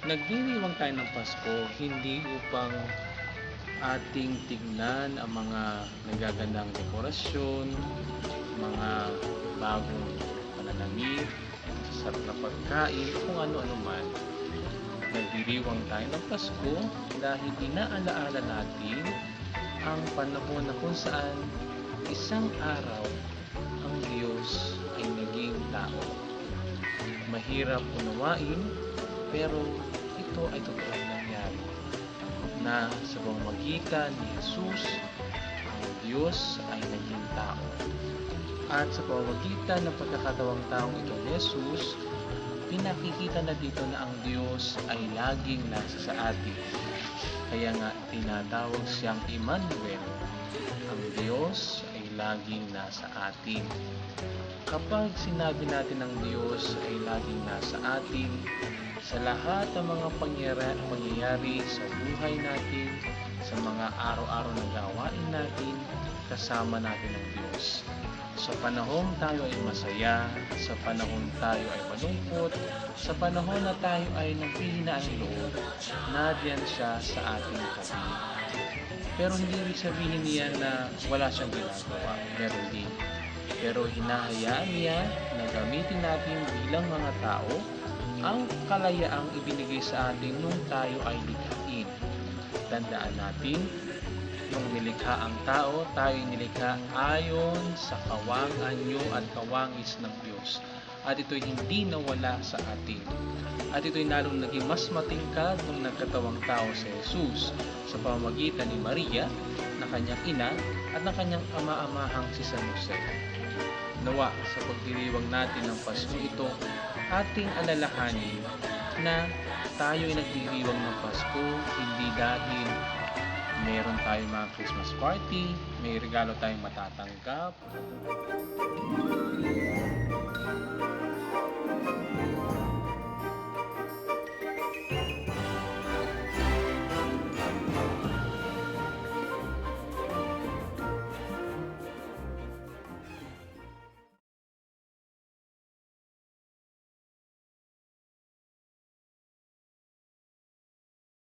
Nagdiriwang tayo ng Pasko hindi upang ating tignan ang mga nagagandang dekorasyon, mga bagong pananamit, masasarap na pagkain, kung ano-ano man. Nagdiriwang tayo ng Pasko dahil inaalaala natin ang panahon na kung saan isang araw ang Diyos ay naging tao. Mahirap unawain, pero ito ay totoong nangyari na sa pamamagitan ni Jesus, ang Diyos ay naging tao. At sa pamamagitan ng pagkakatawang taong ito ni Jesus, pinakikita na dito na ang Diyos ay laging nasa sa atin. Kaya nga tinatawag siyang Emmanuel. Ang Diyos ay laging nasa atin. Kapag sinabi natin ang Diyos ay laging nasa atin, sa lahat ng mga pangyayari sa buhay natin, sa mga araw-araw na gawain natin, kasama natin ang Diyos. Sa panahon tayo ay masaya, sa panahon tayo ay malungkot, sa panahon na tayo ay naghihinaan ng loob, nandiyan siya sa ating tabi. Pero hindi rin sabihin niya na wala siyang ginagawa, meron din. Pero hinahayaan niya na gamitin natin bilang mga tao ang kalayaang ibinigay sa atin nung tayo ay likhain. Tandaan natin, nung nilikha ang tao, tayo nilikha ayon sa kawangan at kawangis ng Diyos. At ito'y hindi nawala sa atin. At ito'y lalong naging mas matingkad nung nagkatawang tao si Jesus sa pamamagitan ni Maria, na kanyang ina, at ng kanyang ama-amahang si San Jose. Nawa sa pagdiriwang natin ng Pasko ito, ating alalahanin na tayo ay nagdiriwang ng Pasko hindi dahil meron tayong mga Christmas party, may regalo tayong matatanggap,